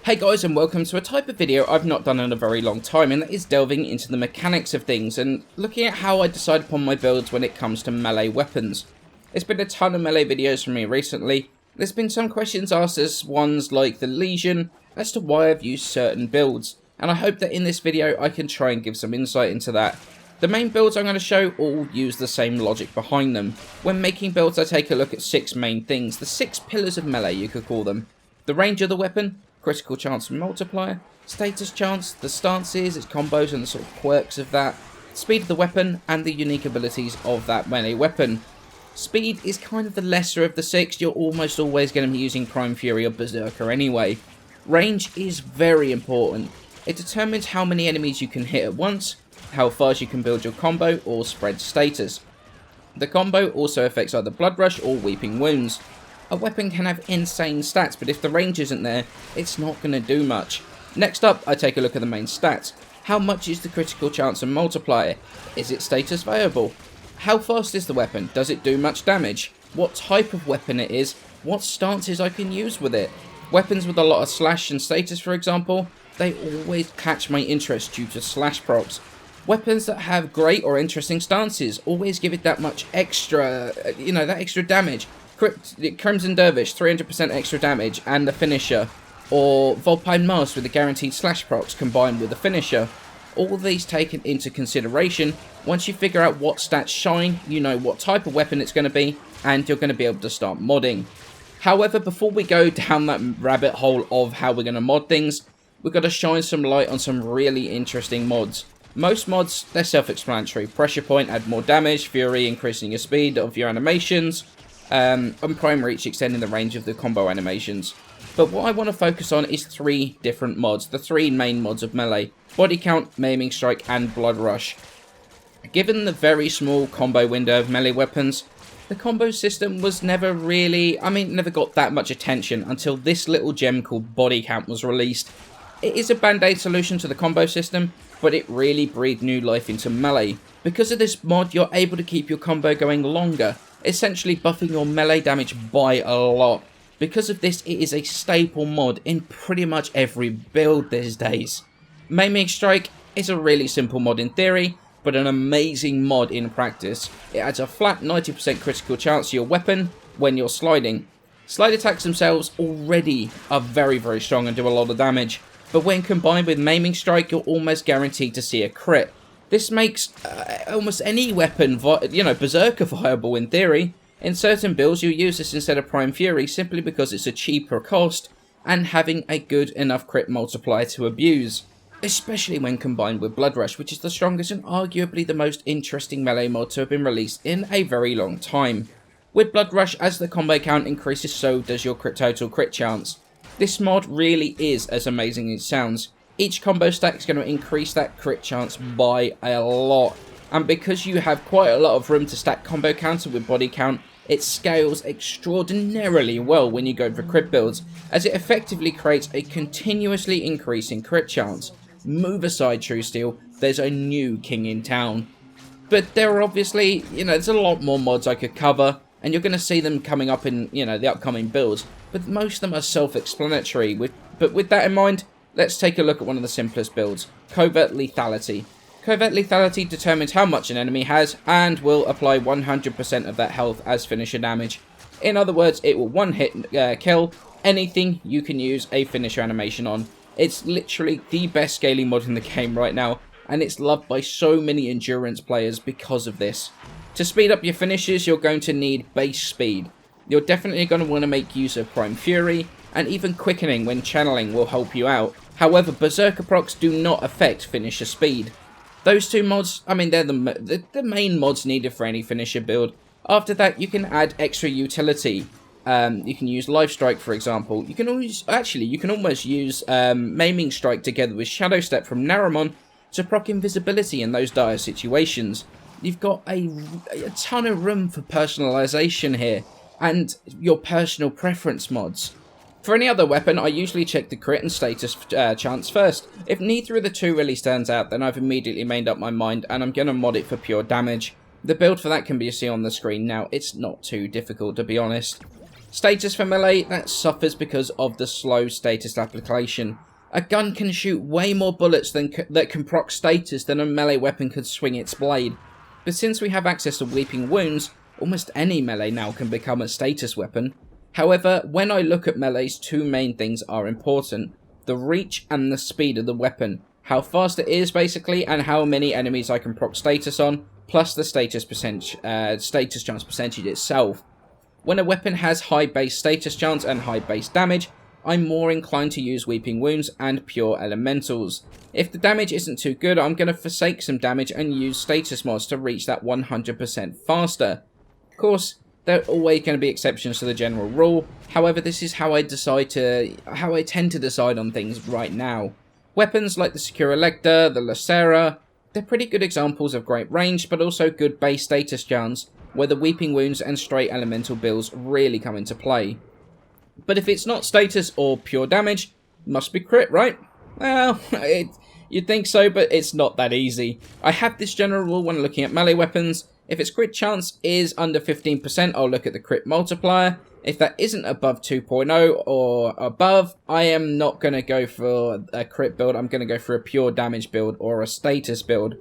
Hey guys, and welcome to a type of video I've not done in a very long time, and that is delving into the mechanics of things and looking at how I decide upon my builds when it comes to melee weapons. There's been a ton of melee videos from me recently. There's been some questions asked as ones like the Legion as to why I've used certain builds, and I hope that in this video I can try and give some insight into that. The main builds I'm going to show all use the same logic behind them. When making builds I take a look at 6 main things, the 6 pillars of melee you could call them. The range of the weapon, critical chance and multiplier, status chance, the stances, its combos and the sort of quirks of that, speed of the weapon, and the unique abilities of that melee weapon. Speed is kind of the lesser of the 6, you're almost always going to be using Prime Fury or Berserker anyway. Range is very important. It determines how many enemies you can hit at once, how fast you can build your combo or spread status. The combo also affects either Blood Rush or Weeping Wounds. A weapon can have insane stats, but if the range isn't there, it's not going to do much. Next up, I take a look at the main stats. How much is the critical chance and multiplier? Is it status variable? How fast is the weapon? Does it do much damage? What type of weapon it is? What stances I can use with it? Weapons with a lot of slash and status, for example, they always catch my interest due to slash procs. Weapons that have great or interesting stances always give it that much extra, that extra damage. Crimson Dervish, 300% extra damage and the finisher, or Vulpine Mask with the guaranteed slash procs combined with the finisher. All these taken into consideration, once you figure out what stats shine, you know what type of weapon it's going to be, and you're going to be able to start modding. However, before we go down that rabbit hole of how we're going to mod things, we've got to shine some light on some really interesting mods. Most mods, they're self-explanatory. Pressure Point, add more damage, Fury, increasing your speed of your animations, and Prime Reach, extending the range of the combo animations. But what I want to focus on is 3 different mods, the 3 main mods of melee: Body Count, Maiming Strike, and Blood Rush. Given the very small combo window of melee weapons, the combo system was never got that much attention until this little gem called Body Count was released. It is a band-aid solution to the combo system, but it really breathed new life into melee. Because of this mod, you're able to keep your combo going longer, essentially buffing your melee damage by a lot. Because of this, it is a staple mod in pretty much every build these days. Maiming Strike is a really simple mod in theory, but an amazing mod in practice. It adds a flat 90% critical chance to your weapon when you're sliding. Slide attacks themselves already are very, very strong and do a lot of damage, but when combined with Maiming Strike, you're almost guaranteed to see a crit. This makes almost any weapon, Berserker viable in theory. In certain builds, you'll use this instead of Prime Fury simply because it's a cheaper cost and having a good enough crit multiplier to abuse. Especially when combined with Blood Rush, which is the strongest and arguably the most interesting melee mod to have been released in a very long time. With Blood Rush, as the combo count increases, so does your total crit chance. This mod really is as amazing as it sounds. Each combo stack is going to increase that crit chance by a lot. And because you have quite a lot of room to stack combo counter with body count, it scales extraordinarily well when you go for crit builds, as it effectively creates a continuously increasing crit chance. Move aside True Steel, there's a new king in town. But there are obviously, there's a lot more mods I could cover, and you're going to see them coming up in, the upcoming builds. But most of them are self-explanatory. But with that in mind, let's take a look at one of the simplest builds, Covert Lethality. Covert Lethality determines how much an enemy has and will apply 100% of that health as finisher damage. In other words, it will one-hit kill anything you can use a finisher animation on. It's literally the best scaling mod in the game right now, and it's loved by so many endurance players because of this. To speed up your finishes, you're going to need base speed. You're definitely going to want to make use of Prime Fury, and even quickening when channeling will help you out. However, Berserker procs do not affect finisher speed. Those 2 mods, they're the main mods needed for any finisher build. After that, you can add extra utility. You can use Life Strike, for example. You can almost use Maiming Strike together with Shadow Step from Naramon to proc invisibility in those dire situations. You've got a ton of room for personalization here, and your personal preference mods. For any other weapon, I usually check the crit and status chance first. If neither of the 2 really stands out, then I've immediately made up my mind and I'm going to mod it for pure damage. The build for that can be seen on the screen now. It's not too difficult, to be honest. Status for melee, that suffers because of the slow status application. A gun can shoot way more bullets that can proc status than a melee weapon could swing its blade. But since we have access to Weeping Wounds, almost any melee now can become a status weapon. However, when I look at melees, two main things are important. The reach and the speed of the weapon. How fast it is, basically, and how many enemies I can proc status on, plus the status chance percentage itself. When a weapon has high base status chance and high base damage, I'm more inclined to use Weeping Wounds and pure elementals. If the damage isn't too good, I'm going to forsake some damage and use status mods to reach that 100% faster. Of course, there are always going to be exceptions to the general rule. However, this is how I tend to decide on things right now. Weapons like the Secure Elector, the Lacera, they're pretty good examples of great range, but also good base status chance, where the Weeping Wounds and straight elemental builds really come into play. But if it's not status or pure damage, must be crit, right? Well, you'd think so, but it's not that easy. I have this general rule when looking at melee weapons. If its crit chance is under 15%, I'll look at the crit multiplier. If that isn't above 2.0 or above, I am not going to go for a crit build. I'm going to go for a pure damage build or a status build.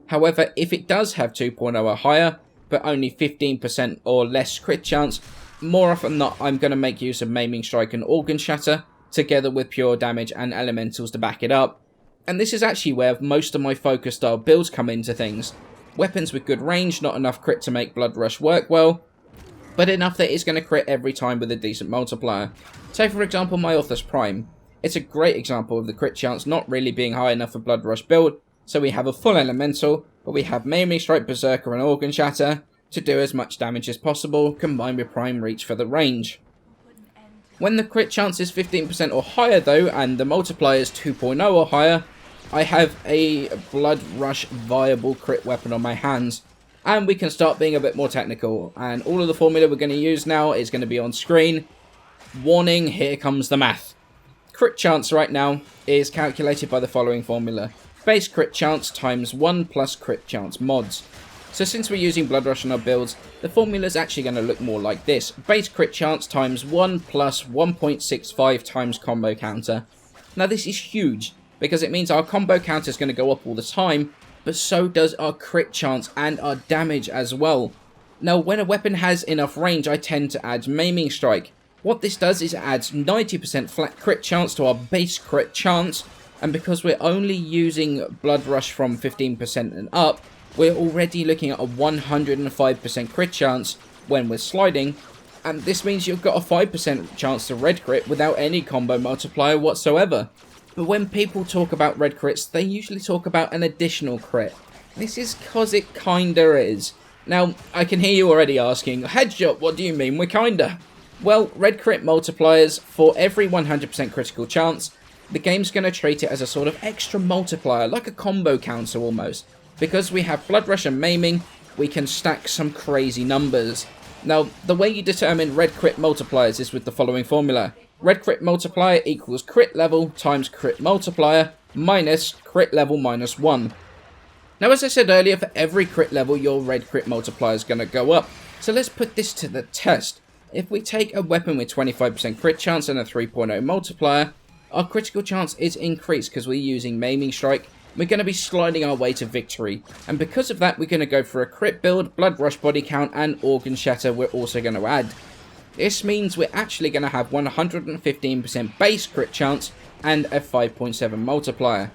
However, if it does have 2.0 or higher, but only 15% or less crit chance, more often than not, I'm going to make use of Maiming Strike and Organ Shatter, together with pure damage and elementals to back it up. And this is actually where most of my focus style builds come into things. Weapons with good range, not enough crit to make Blood Rush work well, but enough that it's going to crit every time with a decent multiplier. Take for example my Orthiio Prime. It's a great example of the crit chance not really being high enough for Blood Rush build, so we have a full elemental, but we have Maiming Strike, Berserker and Organ Shatter to do as much damage as possible, combined with Prime Reach for the range. When the crit chance is 15% or higher though, and the multiplier is 2.0 or higher, I have a Blood Rush viable crit weapon on my hands. And we can start being a bit more technical, and all of the formula we're going to use now is going to be on screen. Warning, here comes the math. Crit chance right now is calculated by the following formula. Base crit chance times 1 plus crit chance mods. So since we're using Blood Rush on our builds, the formula is actually going to look more like this. Base crit chance times 1 plus 1.65 times combo counter. Now this is huge, because it means our combo counter is going to go up all the time, but so does our crit chance and our damage as well. Now when a weapon has enough range, I tend to add Maiming Strike. What this does is it adds 90% flat crit chance to our base crit chance, and because we're only using Blood Rush from 15% and up, we're already looking at a 105% crit chance when we're sliding, and this means you've got a 5% chance to red crit without any combo multiplier whatsoever. But when people talk about red crits, they usually talk about an additional crit. This is cause it kinda is. Now, I can hear you already asking, Headshot, what do you mean we're kinda? Well, red crit multipliers, for every 100% critical chance, the game's going to treat it as a sort of extra multiplier, like a combo counter almost. Because we have Blood Rush and Maiming, we can stack some crazy numbers. Now, the way you determine red crit multipliers is with the following formula. Red crit multiplier equals crit level times crit multiplier minus crit level minus 1. Now, as I said earlier, for every crit level, your red crit multiplier is going to go up. So let's put this to the test. If we take a weapon with 25% crit chance and a 3.0 multiplier, our critical chance is increased because we're using Maiming Strike. We're going to be sliding our way to victory, and because of that we're going to go for a crit build, Blood Rush body count and Organ Shatter we're also going to add. This means we're actually going to have 115% base crit chance and a 5.7 multiplier.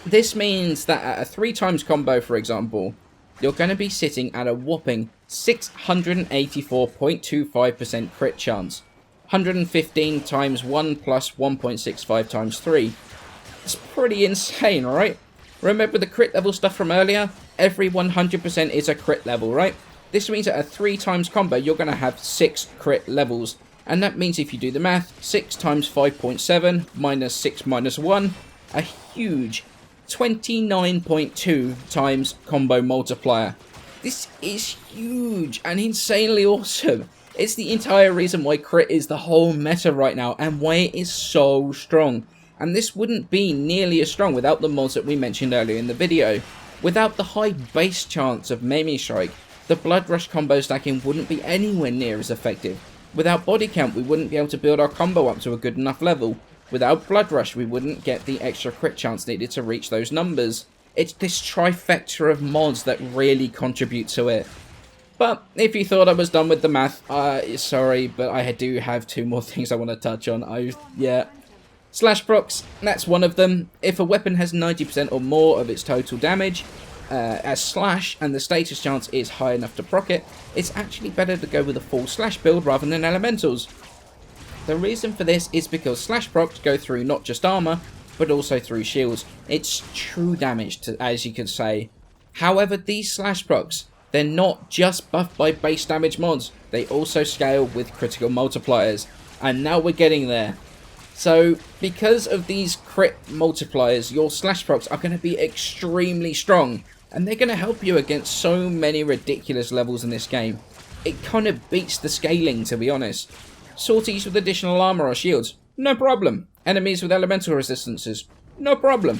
This means that at a 3 times combo, for example, you're going to be sitting at a whopping 684.25% crit chance. 115 times 1 plus 1.65 times 3. It's pretty insane, right? Remember the crit level stuff from earlier? Every 100% is a crit level, right? This means at a 3 times combo, you're going to have 6 crit levels. And that means if you do the math, 6 times 5.7 minus 6 minus 1, a huge 29.2 times combo multiplier. This is huge and insanely awesome. It's the entire reason why crit is the whole meta right now and why it is so strong. And this wouldn't be nearly as strong without the mods that we mentioned earlier in the video. Without the high base chance of Maiming Strike, the Blood Rush combo stacking wouldn't be anywhere near as effective. Without body count, we wouldn't be able to build our combo up to a good enough level. Without blood rush, we wouldn't get the extra crit chance needed to reach those numbers. It's this trifecta of mods that really contribute to it. But if you thought I was done with the math, sorry, but I do have 2 more things I want to touch on. Yeah. Slash procs, that's one of them. If a weapon has 90% or more of its total damage as slash, and the status chance is high enough to proc it, it's actually better to go with a full slash build rather than elementals. The reason for this is because slash procs go through not just armor, but also through shields. It's true damage, as you could say. However, these slash procs, they're not just buffed by base damage mods, they also scale with critical multipliers. And now we're getting there. So, because of these crit multipliers, your slash procs are going to be extremely strong. And they're going to help you against so many ridiculous levels in this game. It kind of beats the scaling, to be honest. Sorties with additional armor or shields, no problem. Enemies with elemental resistances, no problem.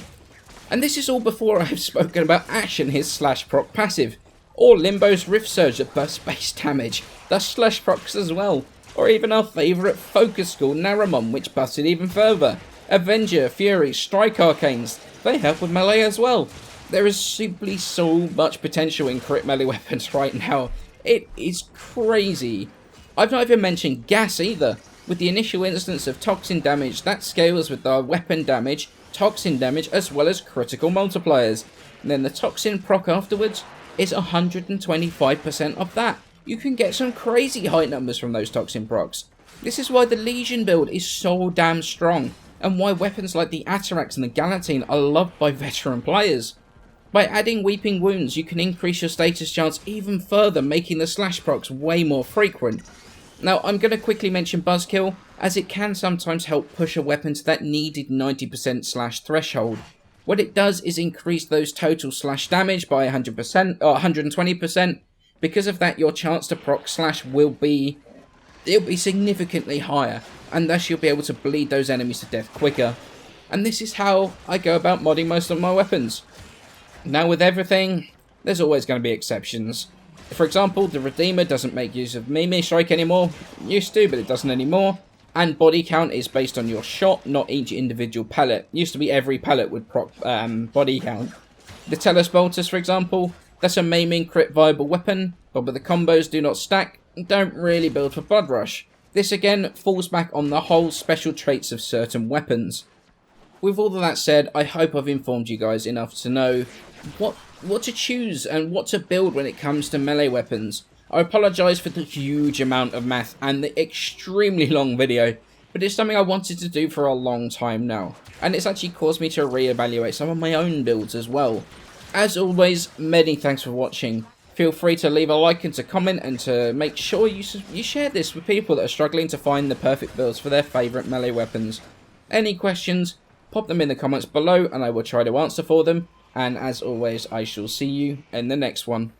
And this is all before I've spoken about Ashen, his slash proc passive. Or Limbo's Rift Surge that bursts base damage, thus slash procs as well. Or even our favourite focus school Naramon, which buffs it even further. Avenger, Fury, Strike Arcanes, they help with melee as well. There is simply so much potential in crit melee weapons right now. It is crazy. I've not even mentioned gas either. With the initial instance of toxin damage, that scales with our weapon damage, toxin damage, as well as critical multipliers. And then the toxin proc afterwards is 125% of that. You can get some crazy high numbers from those toxin procs. This is why the Legion build is so damn strong, and why weapons like the Atarax and the Galatine are loved by veteran players. By adding Weeping Wounds, you can increase your status chance even further, making the slash procs way more frequent. Now, I'm going to quickly mention Buzzkill, as it can sometimes help push a weapon to that needed 90% slash threshold. What it does is increase those total slash damage by 100% or 120%. Because of that, your chance to proc slash will be significantly higher, and thus you'll be able to bleed those enemies to death quicker. And this is how I go about modding most of my weapons. Now, with everything, there's always going to be exceptions. For example, the Redeemer doesn't make use of Mimi Strike anymore. It used to, but it doesn't anymore. And body count is based on your shot, not each individual pellet. Used to be every pellet would proc body count. The Tellus Boltus, for example, that's a maiming crit viable weapon, but with the combos do not stack, don't really build for blood rush. This again falls back on the whole special traits of certain weapons. With all of that said, I hope I've informed you guys enough to know what to choose and what to build when it comes to melee weapons. I apologise for the huge amount of math and the extremely long video, but it's something I wanted to do for a long time now, and it's actually caused me to reevaluate some of my own builds as well. As always, many thanks for watching. Feel free to leave a like and to comment, and to make sure you share this with people that are struggling to find the perfect builds for their favourite melee weapons. Any questions, pop them in the comments below and I will try to answer for them. And as always, I shall see you in the next one.